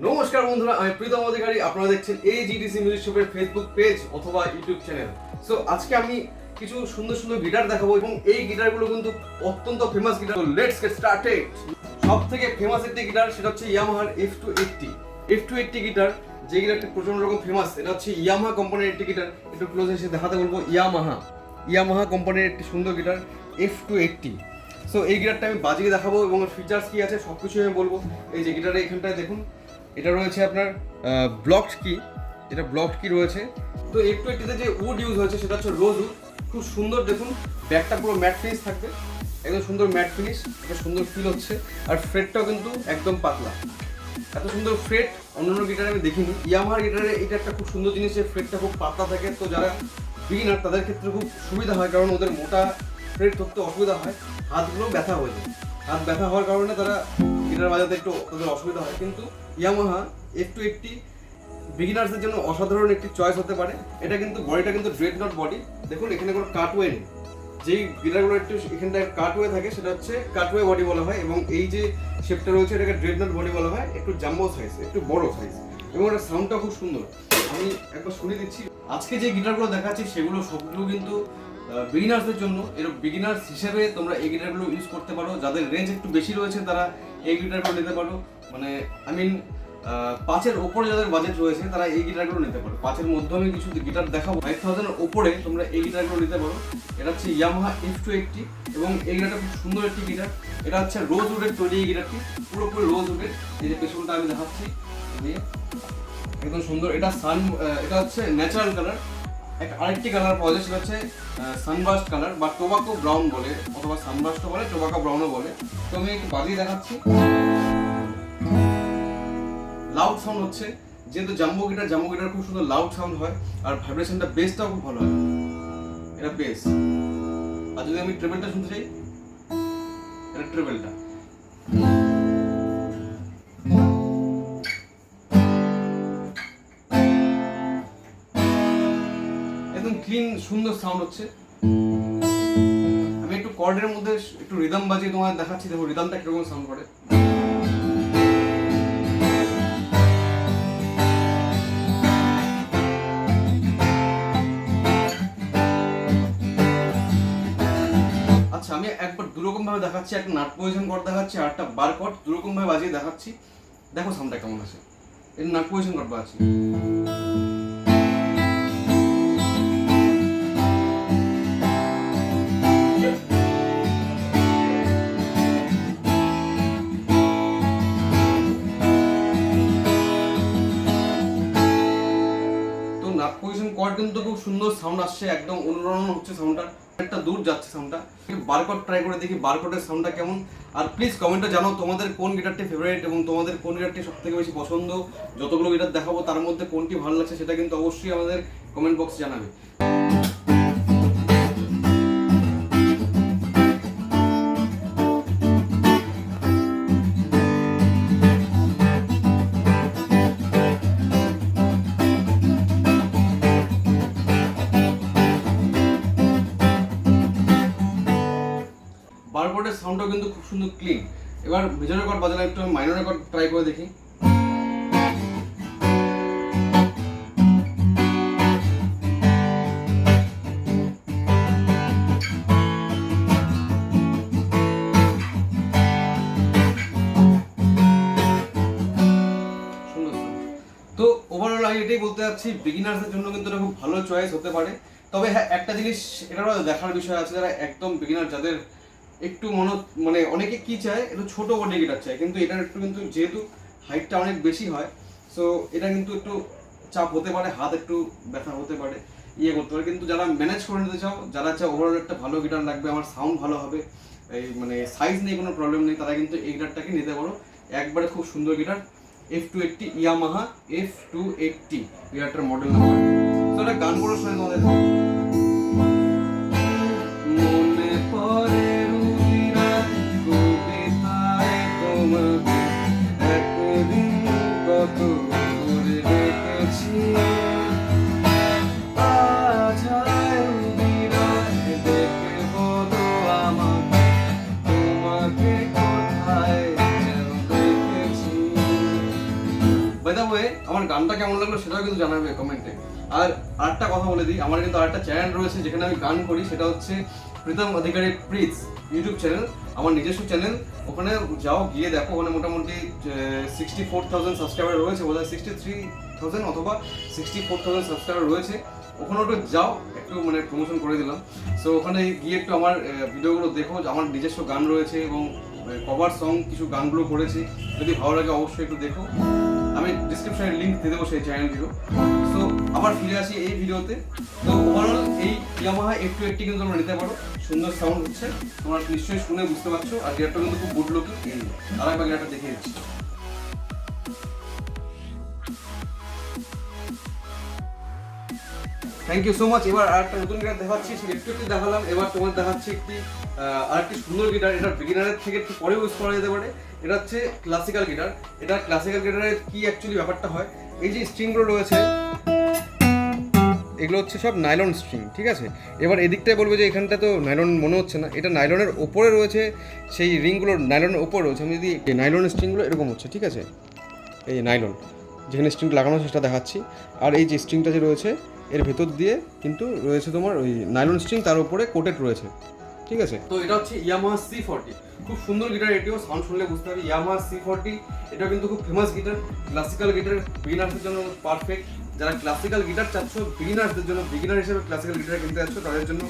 নমস্কার বন্ধুরা, আমি প্রীতম অধিকারী। আপনারা দেখছেন AGDC মিউজিক শপের ফেসবুক পেজ অথবা ইউটিউব চ্যানেল। সো আজকে আমি কিছু সুন্দর সুন্দর গিটার দেখাবো এবং এই গিটারগুলো কিন্তু অত্যন্ত famous guitar. Let's get started. সব থেকে ফেমাস একটি গিটার সেটা হচ্ছে ইয়ামাহার F280 গিটার। যে গিটারটি প্রচন্ড রকম ফেমাস, এটা হচ্ছে ইয়ামাহা কোম্পানির একটি গিটার। একটু ক্লোজ এসে দেখাতে বলবো। ইয়ামাহা কোম্পানির একটি সুন্দর গিটার F280। সো এই গিটারটা আমি বাজিয়ে দেখাবো এবং ফিচার্স কি আছে সব কিছু আমি বলবো। এই যে গিটারের এখানটায় দেখুন, এটা রয়েছে আপনার ব্লকড কি, এটা ব্লকড কি রয়েছে। তো F280 তে যে উড ইউজ হয়েছে সেটা হচ্ছে রোজ উড। খুব সুন্দর, দেখুন ব্যাকটা পুরো ম্যাট ফিনিশ থাকবে, একদম সুন্দর ম্যাট ফিনিশ, একটা সুন্দর ফিল হচ্ছে। আর ফ্রেটটাও কিন্তু একদম পাতলা, এত সুন্দর ফ্রেট অন্যান্য গিটারে আমি দেখিনি। ইয়ামাহার গিটারে এটা একটা খুব সুন্দর জিনিস, যে ফ্রেটটা খুব পাতলা থাকে। তো যারা বিগিনার তাদের ক্ষেত্রে খুব সুবিধা হয়, কারণ ওদের মোটা ফ্রেট ধরতে অসুবিধা হয়, হাতগুলো ব্যথা হয়ে যায়। হাত ব্যথা হওয়ার কারণে তারা গিটার বাজাতে একটু তাদের অসুবিধা হয়। কিন্তু ইয়ামাহা F280 বিগিনার্সের জন্য অসাধারণ একটি চয়েস হতে পারে। এটা কিন্তু বডিটা কিন্তু ড্রেডনট বডি, দেখুন এখানে কোনো কাটওয়ে নেই। যেই গিটারগুলো একটু এখানটায় কাটওয়ে থাকে সেটা হচ্ছে কাটওয়ে বডি বলা হয়, এবং এই যে শেপটা রয়েছে এটাকে ড্রেডনট বডি বলা হয়। একটু জাম্বো সাইজ, একটু বড় সাইজ, এবং এটার সাউন্ডটা খুব সুন্দর। আমি একবার শুনে দিচ্ছি। আজকে যে গিটারগুলো দেখাচ্ছি সেগুলো সবগুলো কিন্তু বিগিনার্সদের জন্য। এর বিগিনার্স হিসেবে তোমরা এই গিটারগুলো ইউজ করতে পারো। যাদের রেঞ্জ একটু বেশি রয়েছে তারা এই গিটারগুলো নিতে পারো। মানে আই মিন 5,000 ওপরে যাদের বাজেট রয়েছে তারা এই গিটারগুলো নিতে পারো। 5,000 মধ্যে আমি কিছু গিটার দেখাবো। 5,000 ওপরে তোমরা এই গিটারগুলো নিতে পারো। এটা হচ্ছে ইয়ামাহা F280 এবং এই গিটারটা খুব সুন্দর একটি গিটার। এটা হচ্ছে রোজ উডের তৈরি। এই গিটারটি পুরোপুরি রোজ উডের। এই যে পেছনটা আমি দেখাচ্ছি, একদম সুন্দর। এটা হচ্ছে ন্যাচারাল কালার। আরেকটি কালার পাওয়া যায়, সেটা হচ্ছে সানবাস্ট কালার বা টোবাকো ব্রাউন বলে, অথবা সানবাস্টও বলে, টোবাকো ব্রাউনও বলে। তো আমি একটু বাজিয়ে দেখাচ্ছি। লাউড সাউন্ড হচ্ছে, যেহেতু জাম্বো গিটার খুব সুন্দর লাউড সাউন্ড হয়, আর ভাইব্রেশনটা বেসটাও খুব ভালো হয়। এটা বেস। আর যদি আমি ট্রেবলটা শুনতে চাই, এটা ট্রেবলটা একদম ক্লিন সুন্দর সাউন্ড হচ্ছে। আমি একটু কর্ডের মধ্যে একটু রিদম বাজিয়ে তোমাদের দেখাচ্ছি। দেখো রিদমটা কিরকম সাউন্ড করে। আচ্ছা, আমি একবার দুরকম ভাবে দেখাচ্ছি। একটা নাট পজিশন কর্ড দেখাচ্ছি আর একটা বার কর্ড, দুরকম ভাবে বাজিয়ে দেখাচ্ছি। দেখো সাউন্ডটা কেমন আছে। এর নাট পজিশন কর্ড বাজাচ্ছি। তো নাট পজিশন কর্ড কিন্তু খুব সুন্দর সাউন্ড আসছে, একদম অনুরণন হচ্ছে সাউন্ডটা, একটা দূর যাচ্ছে সাউন্ডটা। বারকোড ট্রাই করে দেখি বারকোডের সাউন্ডটা কেমন। আর প্লিজ কমেন্টে জানাও তোমাদের কোন গিটারটি ফেভারিট এবং তোমাদের কোন গিটারটি সবথেকে বেশি পছন্দ। যতগুলো গিটার দেখাবো তার মধ্যে কোনটি ভালো লাগছে সেটা কিন্তু অবশ্যই আমাদের কমেন্ট বক্সে জানাবে। বারকোডের সাউন্ডটাও কিন্তু খুব সুন্দর ক্লিন। এবার মেজর কর্ড বাজালে একটু মাইনর কর্ড ট্রাই করে দেখি। তো ওভারঅল আমি এটাই বলতে চাচ্ছি, বিগিনার্সদের জন্য কিন্তু এটা খুব ভালো চয়েস হতে পারে। তবে হ্যাঁ, একটা জিনিস এটারও দেখার বিষয় আছে, যারা একদম বিগিনার, যাদের একটু মানে অনেকে কি চায়, একটু ছোট বডি গিটার চায়, কিন্তু এটার একটু কিন্তু যেহেতু হাইটটা অনেক বেশি হয়, সো এটা কিন্তু একটু চাপ হতে পারে, হাত একটু ব্যথা হতে পারে, করতে পারে। কিন্তু যারা ম্যানেজ করে নিতে চাও, যারা চাও ওভারঅল একটা ভালো গিটার লাগবে, আমার সাউন্ড ভালো হবে, এই মানে সাইজ নিয়ে কোনো প্রবলেম নেই, তারা কিন্তু এই গিটারটাকে নিতে পারো। একবারে খুব সুন্দর গিটার F280, ইয়ামাহা F280 গিটারটার মডেল নাম্বার। তো এটা গান করে শোনাই তোমাদের। মনে পড়ে রুদিরার কবিতায় তোমাকে একদিন কত করে দেখেছি। আজ হায় রুদিরার দেখে বলো আমাকে, তোমাকে কোথায় যেন দেখেছি। বাই দ্য ওয়ে আমার গানটা কেমন লাগলো সেটাও কিন্তু জানাবে কমেন্টে। আর আরেকটা কথা বলে দিই, আমার কিন্তু আরেকটা চ্যানেল রয়েছে যেখানে আমি গান করি, সেটা হচ্ছে প্রীতম অধিকারী প্রিটস ইউটিউব চ্যানেল, আমার নিজস্ব চ্যানেল। ওখানে যাও, গিয়ে দেখো, ওখানে মোটামুটি 64,000 সাবস্ক্রাইবার রয়েছে, বোধহয় 63,000 অথবা 64,000 সাবস্ক্রাইবার রয়েছে। ওখানে একটু যাও, একটু মানে প্রমোশন করে দিলাম। সো ওখানে গিয়ে একটু আমার ভিডিওগুলো দেখো, আমার নিজস্ব গান রয়েছে এবং কভার সং কিছু গানগুলো করেছি, যদি ভালো লাগে অবশ্যই একটু দেখো। আমি ডিসক্রিপশনে লিঙ্ক দিয়ে দেবো সেই চ্যানেলটিরও। সো আবার ফিরে আসি এই ভিডিওতে। তো ওভারঅল এই ইয়ামাহা F280 কিন্তু তোমরা নিতে পারো, সুন্দর সাউন্ড হচ্ছে, তোমরা নিশ্চয়ই শুনে বুঝতে পারছো। আর গিয়ারটা কিন্তু খুব গুড লুকিং। আর একবার গিয়ারটা দেখে দিচ্ছি। Thank you so much. এবার আরেকটা নতুন গিটার দেখাচ্ছি, সেই F280 দেখালাম, এবার তোমার দেখাচ্ছি আরেকটি সুন্দর গিটার। এটা বিগিনারের থেকে একটু পরে ইউজ করা যেতে পারে। এটা হচ্ছে ক্লাসিক্যাল গিটার। এটা ক্লাসিক্যাল গিটারের কি অ্যাকচুয়ালি ব্যাপারটা হয়, এই যে স্ট্রিংগুলো রয়েছে এগুলো হচ্ছে সব নাইলন স্ট্রিং, ঠিক আছে। এবার এদিকটায় বলবে যে এখানটা তো নাইলন মনে হচ্ছে না, এটা নাইলনের ওপরে রয়েছে, সেই রিংগুলো নাইলনের ওপরে রয়েছে। আমি যদি নাইলনের স্ট্রিংগুলো এরকম হচ্ছে, ঠিক আছে, এই নাইলন যেখানে স্ট্রিং লাগানো সেটা দেখাচ্ছি। আর এই যে স্ট্রিংটা যে রয়েছে এর ভেতর দিয়ে কিন্তু রয়েছে তোমার ওই নাইলন স্ট্রিং, তার উপরে কোটেড রয়েছে, ঠিক আছে। তো এটা হচ্ছে ইয়ামাহা C40, খুব সুন্দর গিটার। এটিও সাউন্ড শুনলে বুঝতে পারবে ইয়ামাহা C40। এটা কিন্তু খুব ফেমাস গিটার, ক্লাসিক্যাল গিটার, বিগিনার্সদের জন্য পারফেক্ট। যারা ক্লাসিক্যাল গিটার চাচ্ছ, বিগিনার্সদের জন্য, বিগিনার হিসেবে ক্লাসিক্যাল গিটার কিনতে যাচ্ছ, তাদের জন্য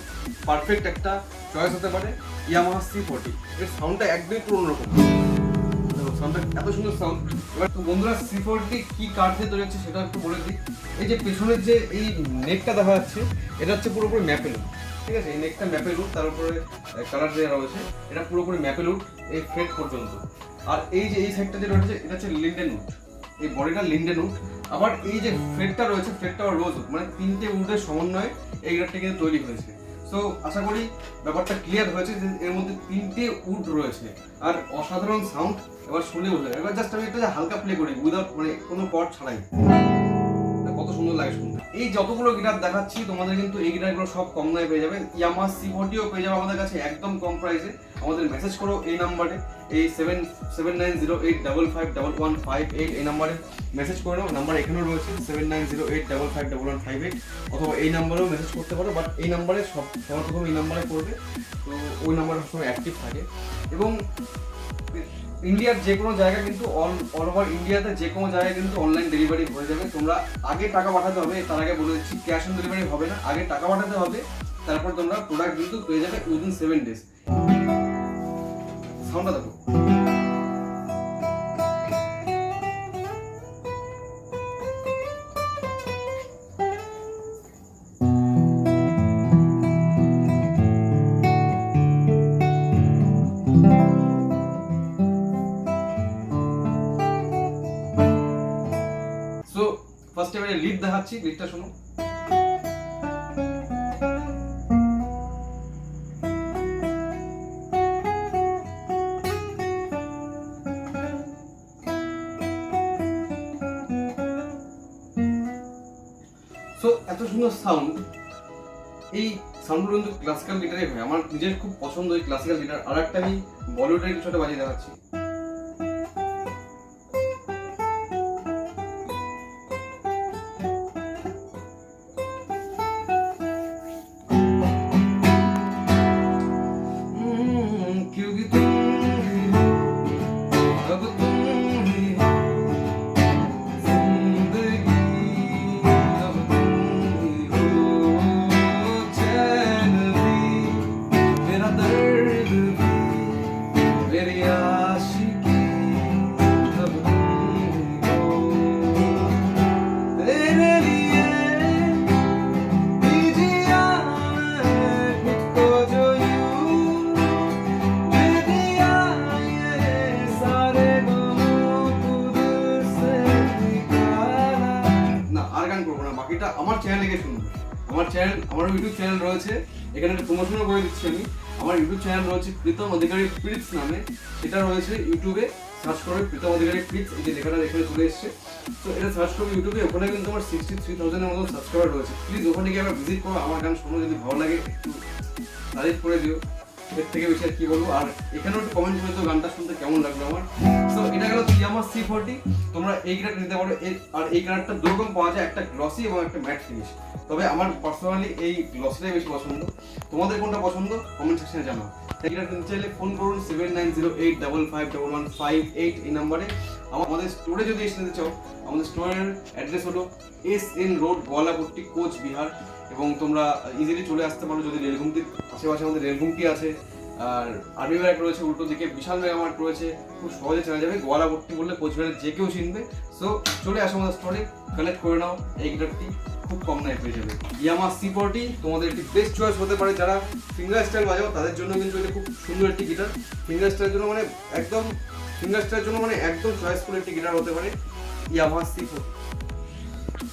পারফেক্ট একটা চয়েস হতে পারে ইয়ামাহা C40। এর সাউন্ডটা একদমই পুরো অন্যরকম, সাউন্ডটা এত সুন্দর সাউন্ড। এবার তো বন্ধুরা C40 কি কাঠ দিয়ে তৈরি হচ্ছে সেটা একটু বলে দিই। এই যে পেছনের যে এই নেকটা দেখা যাচ্ছে, এটা হচ্ছে পুরোপুরি ম্যাপেল, ঠিক আছে। এই নেকটা ম্যাপেল উড, তার উপরে কালার দেওয়া রয়েছে, এটা পুরোপুরি ম্যাপেল উড এই ফ্রেট পর্যন্ত। আর এই যে এই সাইডটা যে রয়েছে এটা হচ্ছে লিন্ডেন উড, এই বডিটা লিন্ডেন উড। আবার এই যে ফ্রেটটা রয়েছে, ফ্রেটটা আবার রোজ উড, মানে তিনটে উডের সমন্বয়ে এই গিটারটা কিন্তু তৈরি হয়েছে। সো আশা করি ব্যাপারটা ক্লিয়ার হয়েছে যে এর মধ্যে তিনটে উড রয়েছে আর অসাধারণ সাউন্ড। এবার শুনে বোঝা যায়। এবার জাস্ট আমি একটা হালকা প্লে করি উইদাউট মানে কোনো কর্ড ছাড়াই, কত সুন্দর লাগে শুনতে। এই যতগুলো গিটার দেখাচ্ছি তোমাদের কিন্তু এই গিটারগুলো সব কম দামে পেয়ে যাবে। ইয়ামাহা C40ও পেয়ে যাবে আমাদের কাছে একদম কম প্রাইসে। আমাদের মেসেজ করো এই নাম্বারে, এই 7908551158 এই নাম্বারে মেসেজ করে নাও। নাম্বার এখানেও রয়েছে 7908551158, অথবা এই নাম্বারেও মেসেজ করতে পারো। বাট এই নাম্বারে সবার প্রথম এই নাম্বারে করবে, তো ওই নাম্বার সবসময় অ্যাক্টিভ থাকে। এবং ইন্ডিয়ার যে কোনো জায়গা কিন্তু অল ওভার ইন্ডিয়াতে যে কোনো জায়গায় কিন্তু অনলাইন ডেলিভারি হয়ে যাবে। তোমরা আগে টাকা পাঠাতে হবে, তার আগে বলে দিচ্ছি ক্যাশ অন ডেলিভারি হবে না, আগে টাকা পাঠাতে হবে, তারপর তোমরা প্রোডাক্ট কিন্তু পেয়ে যাবে উইদিন 7 days। সাউন্ডটা দেখো। সো ফার্স্ট এবারে লিড দেখাচ্ছি, লিডটা শোনো। সো এত সুন্দর সাউন্ড, এই সাউন্ডগুলো কিন্তু ক্লাসিক্যাল গিটারে হয়। আমার নিজের খুব পছন্দ এই ক্লাসিক্যাল গিটার। আর একটা আমি বলিউডের কিছুটা বাজিয়ে দেখাচ্ছি। বাকিটা আমার চ্যানেলে গিয়ে শুনবে। আমার ইউটিউব চ্যানেল রয়েছে, এখানে প্রমোশনও করে দিচ্ছি আমি। আমার ইউটিউব চ্যানেল রয়েছে প্রীতম অধিকারী প্রিটস নামে, সেটা রয়েছে ইউটিউবে। সার্চ করবে প্রীতম অধিকারী প্রিটস, এই যে লেখাটা এখানে চলে এসছে। তো এটা সার্চ করবে ইউটিউবে, ওখানে কিন্তু আমার 63,000-এর মতো সাবস্ক্রাইবার রয়েছে। প্লিজ ওখানে গিয়ে আবার ভিজিট করো, আমার গান শোনো, যদি ভালো লাগে একটু তারিফ করে দিও। এর থেকে বেশি আর কি বলবো। আর এখানেও একটু কমেন্ট করে তো গানটা শুনতে কেমন লাগলো আমার। সো এটা গেল ইয়ামাহা C40। তোমরা এই গিটারটা নিতে পারো। আর এই কালারটা দুরকম পাওয়া যায়, একটা গ্লসি এবং একটা ম্যাট ফিনিশ। তবে আমার পার্সোনালি এই গ্লসিটাই বেশি পছন্দ। তোমাদের কোনটা পছন্দ কমেন্ট সেকশনে জানাও। গিটার কিনতে চাইলে ফোন করুন 7908551158 এই নাম্বারে। আমাদের স্টোরে যদি এসে নিতে চাও, আমাদের স্টোরের অ্যাড্রেস হলো SN রোড, গোয়ালাপট্টি, কোচবিহার। এবং তোমরা ইজিলি চলে আসতে পারো যদি রেলঘুমটির আশেপাশে আমাদের রেলঘুমটি আছে। আর আর্মি ব্যারাক রয়েছে উল্টো দিকে, বিশাল মেগা মার্ট রয়েছে, খুব সহজে চেনা যাবে। গোয়ালাপট্টি বললে কোচবিহারের যে কেউ চিনবে। সো চলে আসো আমাদের স্টোরে, কালেক্ট করে নাও। এই গিটারটি খুব কম দামে পেয়ে যাবে। ইয়ামাহা C40 তোমাদের একটি বেস্ট চয়েস হতে পারে। যারা ফিঙ্গার স্টাইল বাজাও তাদের জন্য কিন্তু এটা খুব সুন্দর একটি গিটার। ফিঙ্গার স্টাইলের জন্য মানে একদম চয়েসফুল একটি গিটার হতে পারে ইয়ামাহা C40।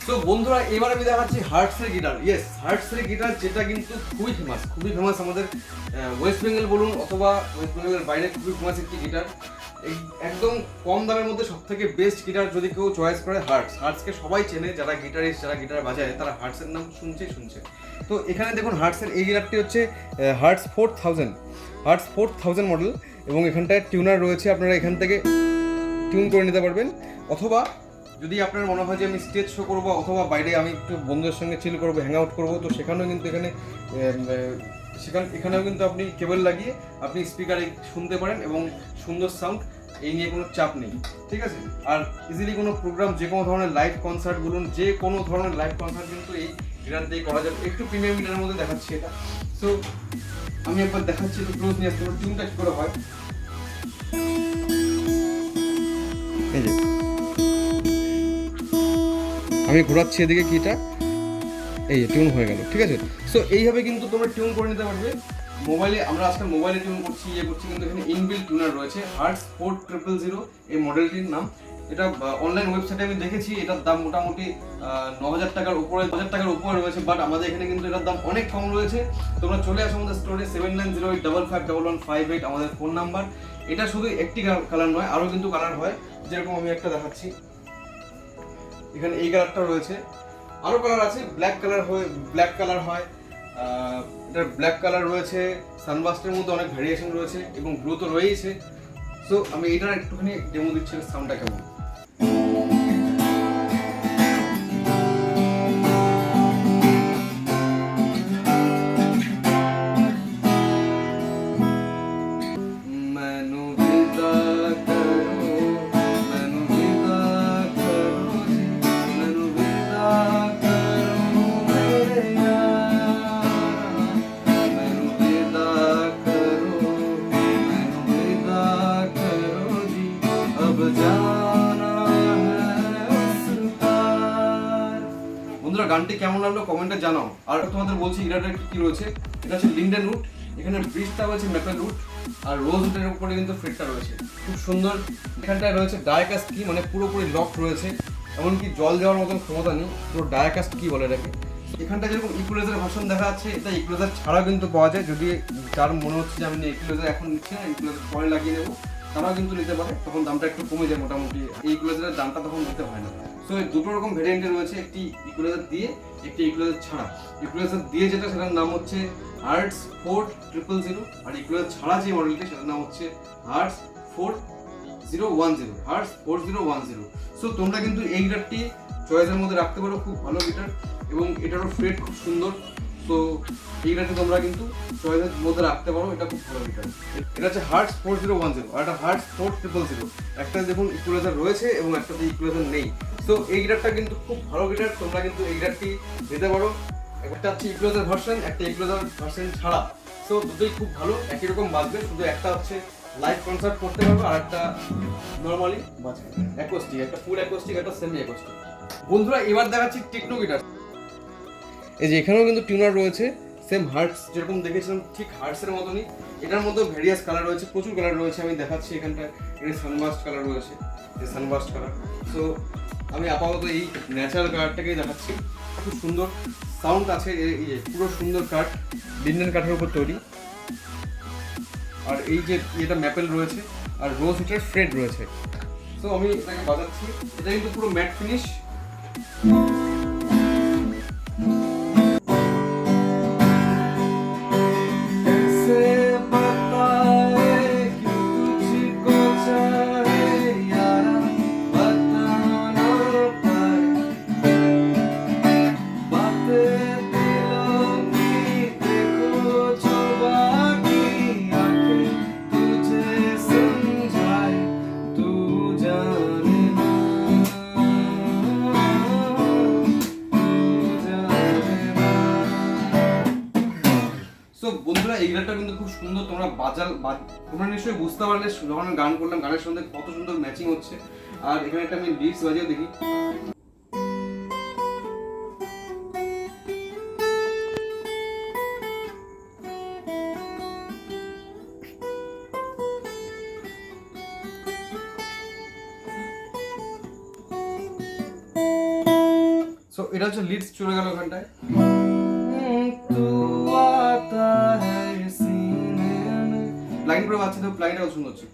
তো বন্ধুরা এবার আমি দেখাচ্ছি হার্টসের গিটার। ইয়েস, হার্টসের গিটার যেটা কিন্তু খুবই ফেমাস আমাদের ওয়েস্ট বেঙ্গল বলুন অথবা ওয়েস্ট বেঙ্গলের বাইরে খুবই ফেমাস একটি গিটার। একদম কম দামের মধ্যে সব থেকে বেস্ট গিটার যদি কেউ চয়েস করে হার্টসকে সবাই চেনে। যারা গিটারিস্ট, যারা গিটার বাজায় তারা হার্টসের নাম শুনছে। তো এখানে দেখুন হার্টসের এই গিটারটি হচ্ছে হার্টস 4000 মডেল। এবং এখানটায় টিউনার রয়েছে, আপনারা এখান থেকে টিউন করে নিতে পারবেন। অথবা যদি আপনার মনে হয় যে আমি স্টেজ শো করবো অথবা বাইরে আমি একটু বন্ধুদের সঙ্গে চিল করবো, হ্যাং আউট করবো, তো সেখানেও কিন্তু এখানেও কিন্তু আপনি কেবল লাগিয়ে আপনি স্পিকারে শুনতে পারেন এবং সুন্দর সাউন্ড, এই নিয়ে কোনো চাপ নেই, ঠিক আছে। আর ইজিলি কোনো প্রোগ্রাম, যে কোনো ধরনের লাইভ কনসার্ট বলুন, যে কোনো ধরনের লাইভ কনসার্ট কিন্তু এই গিটার দিয়ে করা যাবে। একটু প্রিমিয়াম গিটারের মধ্যে দেখাচ্ছি এটা। সো আমি একবার দেখাচ্ছি, একটু ক্লোজ নিয়ে আসতে পারবো টিউনটা কী করে হয়। এই যে আমি ঘোরাচ্ছি এদিকে কিটা, এই যে টিউন হয়ে গেল, ঠিক আছে। সো এইভাবে কিন্তু তোমরা টিউন করে নিতে পারবে মোবাইলে। আমরা আজকাল মোবাইলে টিউন করছি, কিন্তু এখানে ইনবিল্ট টিউনার রয়েছে। হার্টস 4000 এই মডেলটির নাম। এটা অনলাইন ওয়েবসাইটে আমি দেখেছি, এটার দাম মোটামুটি 9000 টাকার উপরে রয়েছে। বাট আমাদের এখানে কিন্তু এটার দাম অনেক কম রয়েছে। তোমরা চলে আসো আমাদের স্টোরে 7908551158 আমাদের ফোন নাম্বার। এটা শুধু একটি কালার নয়, আরও কিন্তু কালার হয়, যেরকম আমি একটা দেখাচ্ছি। এখানে এই কালারটা রয়েছে, আরো কালার আছে, ব্ল্যাক কালার হয়, এটার ব্ল্যাক কালার রয়েছে, সানবাস্টের মধ্যে অনেক ভ্যারিয়েশন রয়েছে এবং ব্লু তো রয়েছে। সো আমি এটার একটুখানি ডেমো দিচ্ছি সাউন্ডটা কেমন। বন্ধুরা গানটি কেমন লাগলো কমেন্টে জানাও। আর তোমাদের বলছি গিটারটার কি রয়েছে। এটা হচ্ছে লিন্ডেন উড, এখানে ব্রিজটা রয়েছে ম্যাপেল উড, আর রোজ উডের উপরে কিন্তু ফ্রেটটা রয়েছে খুব সুন্দর। এখানটায় রয়েছে ডায়াকাস্ট কি, মানে পুরোপুরি লক রয়েছে, এমনকি জল দেওয়ার মতন ক্ষমতা নেই, পুরো ডায়াকাস্ট কি বলে এটাকে। এখানটা যেরকম ইকুয়ালাইজার ভার্সন দেখা যাচ্ছে, এটা ইকুয়ালাইজার ছাড়াও কিন্তু পাওয়া যায়। যদি যার মনে হচ্ছে যে আমি ইকুয়ালাইজার এখন নিচ্ছি না, ইকুয়ালাইজার পরে লাগিয়ে নেবো, তারাও কিন্তু নিতে পারে, তখন দামটা একটু কমে যায় মোটামুটি। এই ইকুয়ালাইজারের দামটা তখন দিতে হয় না। সো এই দুটো রকম ভেরিয়েন্টে রয়েছে, একটি ইকুয়ালাইজার দিয়ে, একটি ইকুয়ালাইজার ছাড়া। ইকুয়ালাইজার দিয়ে যেটা, সেটার নাম হচ্ছে হার্টস 4000, আর ইকুয়ালাইজার ছাড়া যে মডেলটি সেটার নাম হচ্ছে হার্টস 4010। সো তোমরা কিন্তু এই গিটারটি চয়েসের মধ্যে রাখতে পারো, খুব ভালো গিটার এবং এটারও ফ্রেট খুব সুন্দর। তো এই গিটারটি তোমরা কিন্তু চয়েসের মধ্যে রাখতে পারো, এটা খুব ভালো গিটার। এটা হচ্ছে হার্টস 4010 আর এটা হার্টস 4000। একটা দেখুন ইকুয়ালাইজার রয়েছে এবং একটাতে ইকুয়ালাইজার নেই। তো এই গিটারটা কিন্তু খুব ভালো গিটার, তোমরা কিন্তু এই গিটারটি নিতে পারো। একটা হচ্ছে ইকুয়ালাইজার ভার্সন, একটা ইকুয়ালাইজার ভার্সন ছাড়া। সো দুটোই খুব ভালো, একই রকম বাজবে, শুধু একটা হচ্ছে লাইভ কনসার্ট করতে পারবে আর একটা নরমালি বাজবে অ্যাকোস্টিক, একটা ফুল অ্যাকোস্টিক, একটা সেমি অ্যাকোস্টিক। বন্ধুরা এবার দেখাচ্ছি টেকনো গিটার। এই যে এখানেও কিন্তু টিউনার রয়েছে, সেম হার্টস যেরকম দেখেছিলাম ঠিক হার্টসের মতনই। এটার মধ্যে ভেরিয়াস কালার রয়েছে, প্রচুর কালার রয়েছে, আমি দেখাচ্ছি। এখানটায় এটা সানবাস্ট কালার রয়েছে, এই সানবাস্ট কালার। সো আমি আপাতত এই ন্যাচারাল কালারটাকেই দেখাচ্ছি, খুব সুন্দর সাউন্ড আছে। এই যে পুরো সুন্দর কাঠ, লিন্ডেন কাঠের উপর তৈরি। আর এই যে এটা ম্যাপেল রয়েছে আর রোজ হিটার ফ্রেড রয়েছে। সো আমি এটাকে বাজাচ্ছি, এটা কিন্তু পুরো ম্যাট ফিনিশ। से এই গিটারটা কিন্তু খুব সুন্দর, তোমরা তোমরা নিশ্চয়ই বুঝতে পারলে যখন আমি গান করলাম, গানের সঙ্গে কত সুন্দর ম্যাচিং হচ্ছে। আর এখানে একটা আমি লিডস বাজিয়েও দেখি। সো এটা হচ্ছে লিডস চলে গেল ওখানটায়। লাইন করে বাজছে, তো লাইনটাও সুন্দর হচ্ছে।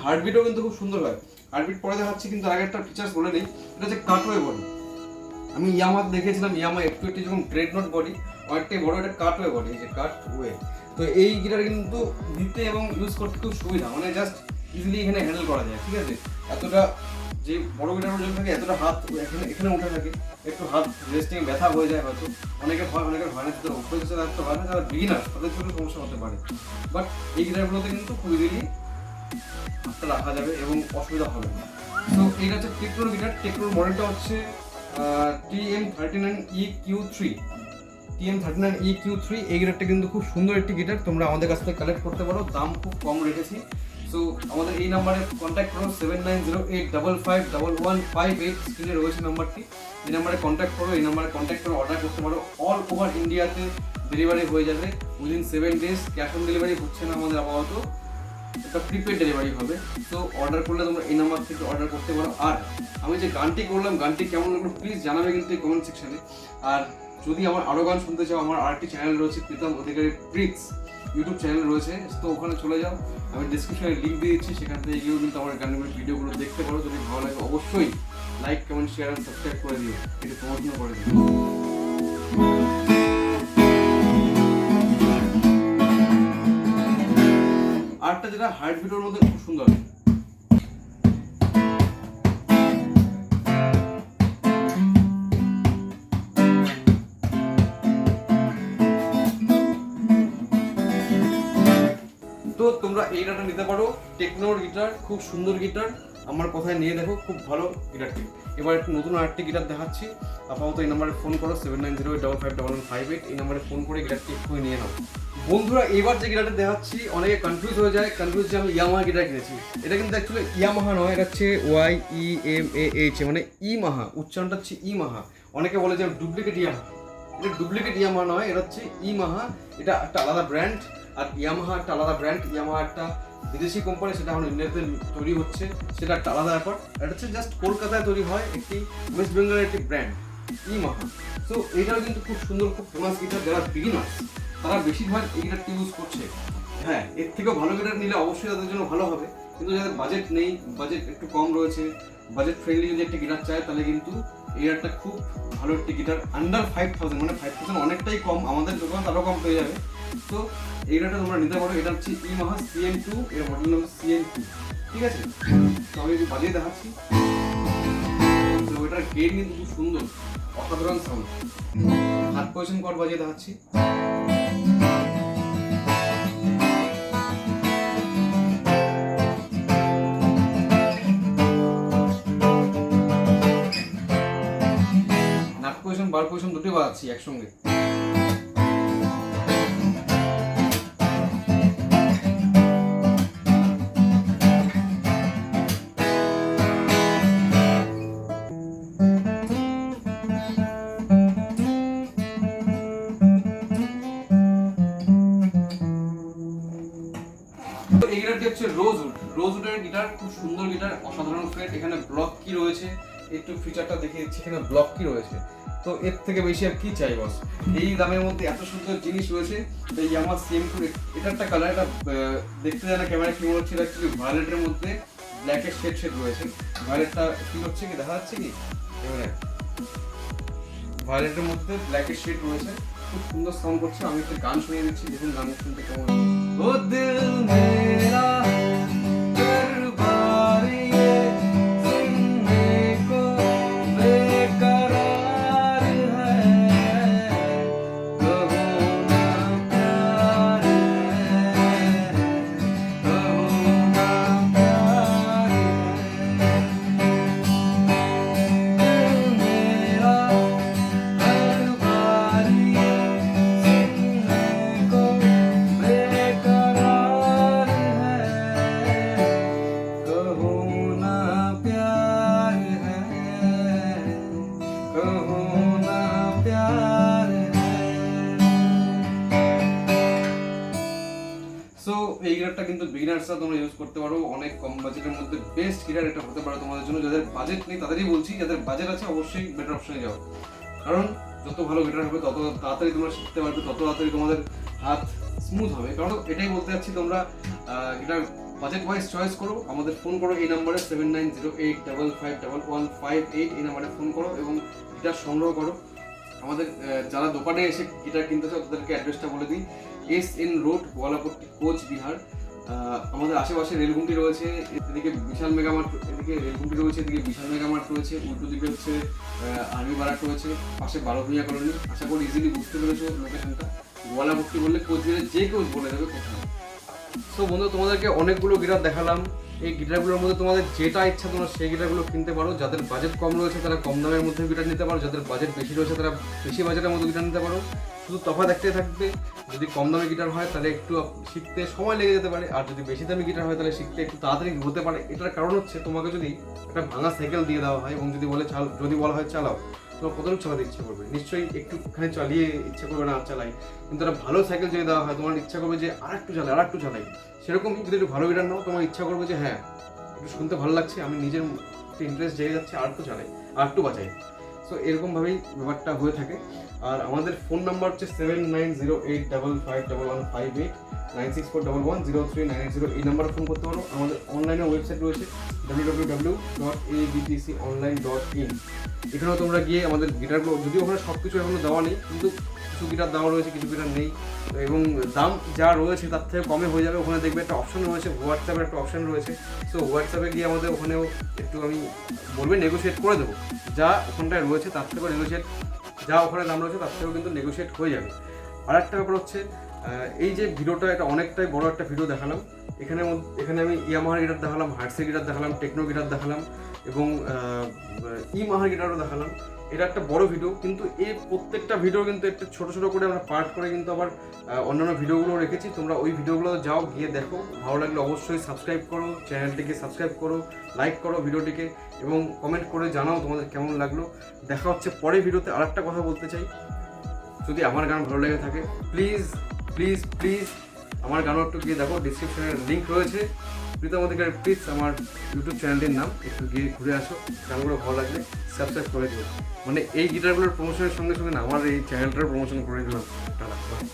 হার্টবিটও কিন্তু খুব সুন্দর হয়। হার্টবিট পরে দেখাচ্ছি, কিন্তু আগে একটা ফিচার্স বলে নেই, এটা হচ্ছে কাটওয়ে বডি। আমি ইয়ামাহা দেখেছিলাম, ইয়ামাহা একটু যখন গ্রেড নোট বডি, অনেকটাই বড় একটা কাটওয়ে বডি, এই যে কাটওয়ে। তো এই গিটার কিন্তু নিতে এবং ইউজ করতে খুব সুবিধা, মানে জাস্ট ইজিলি এখানে হ্যান্ডেল করা যায়, ঠিক আছে। এতটা যে বড় গিটার ওজন থাকে, এতটা হাত এখানে উঠে থাকে, একটু হাত রেস্টিং ব্যথা হয়ে যায় হয়তো, অনেকের হয় না, যাদের অভ্যস্ত রাখতে হয় না, যারা বিগিনার তাদের জন্য সমস্যা হতে পারে। বাট এই গিটারগুলোতে কিন্তু খুব ইজিলি হাতটা রাখা যাবে এবং অসুবিধা হবে না। তো এটা হচ্ছে টেকনোর গিটার। টেকনোর মডেলটা হচ্ছে TM39EQ3। TM39EQ3 এই গিটারটা কিন্তু খুব সুন্দর একটি গিটার, তোমরা আমাদের কাছ থেকে কালেক্ট করতে পারো, দাম খুব কম রেখেছি। সো আমাদের এই নাম্বারে কন্ট্যাক্ট করো, 7908551158, স্ক্রিনে রয়েছে নাম্বারটি। এই নাম্বারে কন্ট্যাক্ট করো, এই নাম্বারে কন্ট্যাক্ট করে অর্ডার করতে পারো। অল ওভার ইন্ডিয়াতে ডেলিভারি হয়ে যাবে within 7 days। Cash on delivery হচ্ছে না আমাদের আপাতত, এটা প্রিপেড ডেলিভারি হবে। তো অর্ডার করলে তোমরা এই নাম্বার থেকে অর্ডার করতে পারো। আর আমি যে গানটি করলাম, গানটি কেমন লাগলো প্লিজ জানাবে কিন্তু এই কমেন্ট সেকশনে। আর যদি আমার আরও গান শুনতে চাও, আমার আরেকটি চ্যানেল রয়েছে, প্রীতম অধিকারী প্রিটস ইউটিউব চ্যানেল রয়েছে, তো ওখানে চলে যাও, আমি ডিসক্রিপশনে লিঙ্ক দিয়ে দিচ্ছি, সেখান থেকে গিয়েও কিন্তু আমার গানগুলোর ভিডিওগুলো দেখতে পারো। যদি ভালো লাগে অবশ্যই লাইক, কমেন্ট, শেয়ার আর সাবস্ক্রাইব করে দিও, এটি প্রমোশন করে দিও। আরটা যেটা হার্টবিটের মধ্যে খুব সুন্দর, তো তোমরা এই গিটারটা নিতে পারো। টেকনোর গিটার, খুব সুন্দর গিটার, আমার কথায় নিয়ে দেখো, খুব ভালো গিটারটি। এবার একটু নতুন আরেকটি গিটার দেখাচ্ছি। আপাতত এই নাম্বারে ফোন করো, 7908551158, এই নাম্বারে ফোন করে গিটারটি একটু নিয়ে নাও। বন্ধুরা এবার যে গিটারটা দেখাচ্ছি, অনেকে কনফিউজ হয়ে যায়, যে আমি ইয়ামাহা গিটার কিনেছি। এটা কিন্তু অ্যাকচুয়ালি ইয়ামাহা নয়, এটা হচ্ছে YEMAH, মানে ইমাহা, উচ্চারণটা হচ্ছে ইমাহা। অনেকে বলে যে ডুপ্লিকেট ইয়ামাহা, এটা ডুপ্লিকেট ইয়ামাহা নয়, এটা হচ্ছে ইমাহা। এটা একটা আলাদা ব্র্যান্ড, আর ইয়ামাহা একটা আলাদা ব্র্যান্ড। ইয়ামাহা একটা বিদেশি কোম্পানি, সেটা এখন ইন্ডিয়াতে তৈরি হচ্ছে, সেটা একটা আলাদা ব্যাপার। এটা হচ্ছে জাস্ট কলকাতায় তৈরি হয়, একটি ওয়েস্ট বেঙ্গলের একটি ব্র্যান্ড ইমাহা। সো এটাও কিন্তু খুব সুন্দর, খুব ফেমাস গিটার। যারা বিগিনার্স তারা বেশিরভাগ এই গিটারটি ইউজ করছে। হ্যাঁ, এর থেকেও ভালো গিটার নিলে অবশ্যই তাদের জন্য ভালো হবে, কিন্তু যাদের বাজেট নেই, বাজেট একটু কম রয়েছে, বাজেট ফ্রেন্ডলি যদি একটা গিটার চায়, তাহলে কিন্তু এই গিটারটা খুব ভালো একটি গিটার। আন্ডার 5000, মানে 5000 অনেকটাই কম, আমাদের দোকান তারও কম পেয়ে যাবে। তো এই গিটারটা তোমরা নিতে পারো। এটা হচ্ছে ইয়ামাহা CN2, এর মডেল নাম CN2, ঠিক আছে। তো আমি একটু বাজিয়ে দেখাচ্ছি। তো এটার গেইন কিন্তু খুব সুন্দর, অসাধারণ সাউন্ড। হাত পজিশন কর্ড বাজিয়ে দেখাচ্ছি। নাক পজিশন, বার পজিশন দুটোই বাজাচ্ছি একসঙ্গে। এই গিটারটি হচ্ছে রোজউডের গিটার, খুব সুন্দর গিটার, অসাধারণ ফ্রেট। এখানে ব্লক কি রয়েছে, একটু ফিচারটা দেখে দিচ্ছি, এখানে ব্লক কি রয়েছে। তো এর থেকে বেশি আর কি চাই বস। এই দামের মধ্যে এত সুন্দর জিনিস রয়েছে। এই আমার CM2 এটা একটা কালার, এটা দেখতে যায় না ক্যামেরা কি মনে হচ্ছে, এটা অ্যাকচুয়ালি ভায়োলেটের মধ্যে ব্ল্যাকের শেড রয়েছে। ভায়োলেটটা কি হচ্ছে কি দেখা যাচ্ছে কি, এবারে ভায়োলেটের মধ্যে ব্ল্যাকের শেড রয়েছে, খুব সুন্দর সাউন্ড করছে। আমি একটা গান শুনিয়ে দিচ্ছি, দেখুন গান শুনতে কেমন। ও দিল মেরা এই গিটারটা কিন্তু বিগিনার্সরা তোমরা ইউজ করতে পারো, অনেক কম বাজেটের মধ্যে বেস্ট গিটার এটা হতে পারে তোমাদের জন্য। যাদের বাজেট নেই তাদেরই বলছি, যাদের বাজেট আছে অবশ্যই বেটার অপশনে যাও, কারণ যত ভালো গিটার হবে তত তাড়াতাড়ি তোমরা শিখতে পারবে, তত তাড়াতাড়ি তোমাদের হাত স্মুথ হবে। কারণ এটাই বলতে চাচ্ছি, তোমরা গিটার বাজেট ওয়াইজ চয়েস করো, আমাদের ফোন করো এই নাম্বারে 7908551158, এই নাম্বারে ফোন করো এবং গিটার সংগ্রহ করো। আমাদের যারা দোকানে এসে গিটার কিনতে চাও তাদেরকে অ্যাড্রেসটা বলে দিই, SN রোড, গোয়ালাপট্টি, কোচবিহার। আমাদের আশেপাশে রেলগুমটি রয়েছে, এদিকে বিশাল মেগামার্ট, এদিকে রেলগুমটি রয়েছে, এদিকে বিশাল মেগামার্ট রয়েছে, উল্টো দিকে হচ্ছে আর্মি বারাক রয়েছে, পাশে 12 ভূঁইয়া কলোনি। আশা করি ইজিলি বুঝতে পেরেছো লোকেশনটা। গোয়ালাপট্টি বললে কোচবিহারে যে কেউ বলে দেবে কোথায়। সো বন্ধু, তোমাদেরকে অনেকগুলো গিটার দেখালাম। এই গিটারগুলোর মধ্যে তোমাদের যেটা ইচ্ছা তোমরা সেই গিটারগুলো কিনতে পারো। যাদের বাজেট কম রয়েছে তারা কম দামের মধ্যে গিটার নিতে পারো, যাদের বাজেট বেশি রয়েছে তারা বেশি বাজেটের মধ্যে গিটার নিতে পারো। শুধু তফাৎ একটাই থাকবে, যদি কম দামি গিটার হয় তাহলে একটু শিখতে সময় লেগে যেতে পারে, আর যদি বেশি দামি গিটার হয় তাহলে শিখতে একটু তাড়াতাড়ি হতে পারে। এটার কারণ হচ্ছে, তোমাকে যদি একটা ভাঙা সাইকেল দিয়ে দেওয়া হয় এবং যদি বলা হয় চালাও, তোমার কতটুকু চালাতে ইচ্ছা করবে? নিশ্চয়ই একটুখানি চালিয়ে ইচ্ছা করবে না আর চালাই। কিন্তু একটা ভালো সাইকেল যদি দেওয়া হয় তোমার ইচ্ছা করবে যে আর একটু চালাই। সেরকমই যদি একটু ভালো গিটার নাও, তোমার ইচ্ছা করবে যে হ্যাঁ একটু শুনতে ভালো লাগছে, আমি নিজের ইন্টারেস্ট জেগে যাচ্ছে, আর একটু চালাই, আর একটু বাজাই। সো এরকমভাবেই ব্যাপারটা হয়ে থাকে। আর আমাদের ফোন নাম্বার হচ্ছে 7908551158, 9641103980। এই নাম্বারে ফোন করতে পারো। আমাদের অনলাইনে ওয়েবসাইট রয়েছে www.abtconline.in। এখানেও তোমরা গিয়ে আমাদের গিটারগুলো, যদিও ওখানে সব কিছু এখনো দেওয়া নেই, কিন্তু কিছু গিটার দেওয়া রয়েছে, কিছু গিটার নেই, এবং দাম যা রয়েছে তার থেকে কমে হয়ে যাবে। ওখানে দেখবে একটা অপশন রয়েছে, হোয়াটসঅ্যাপের একটা অপশন রয়েছে। সো হোয়াটসঅ্যাপে গিয়ে আমাদের ওখানেও একটু আমি বলবে নেগোশিয়েট করে দেবো, যা ওখানটায় রয়েছে তার থেকেও যা ওখানে দাম রয়েছে তার থেকেও কিন্তু নেগোশিয়েট হয়ে যাবে। আর একটা ব্যাপার হচ্ছে, এই যে ভিডিওটা, এটা অনেকটাই বড় একটা ভিডিও দেখালাম। এখানে আমি ইয়ামাহার গিটার দেখালাম, হার্টসের গিটার দেখালাম, টেকনো গিটার দেখালাম এবং ইমাহার গিটারও দেখালাম। এটা একটা বড় ভিডিও, কিন্তু এই প্রত্যেকটা ভিডিও কিন্তু একটু ছোট করে আমরা পার্ট করে কিন্তু আবার অন্যান্য ভিডিওগুলো রেখেছি। তোমরা ওই ভিডিওগুলো যাও, গিয়ে দেখো, ভালো লাগলে অবশ্যই সাবস্ক্রাইব করো, চ্যানেলটিকে সাবস্ক্রাইব করো, লাইক করো ভিডিওটিকে এবং কমেন্ট করে জানাও তোমাদের কেমন লাগলো। দেখা হচ্ছে পরের ভিডিওতে। আর একটা কথা বলতে চাই, যদি আমার গান ভালো লেগে থাকে প্লিজ প্লিজ প্লিজ আমার গানও একটু গিয়ে দেখো, ডিসক্রিপশনে লিঙ্ক রয়েছে প্রীতম অধিকারী। প্লিজ আমার ইউটিউব চ্যানেলটির নাম, একটু গিয়ে ঘুরে আসো, গানগুলো ভালো লাগলে সাবস্ক্রাইব করে দিও। মানে এই গিটারগুলোর প্রমোশনের সঙ্গে সঙ্গে না আমার এই চ্যানেলটার প্রমোশন করে দিলাম। Tata, by.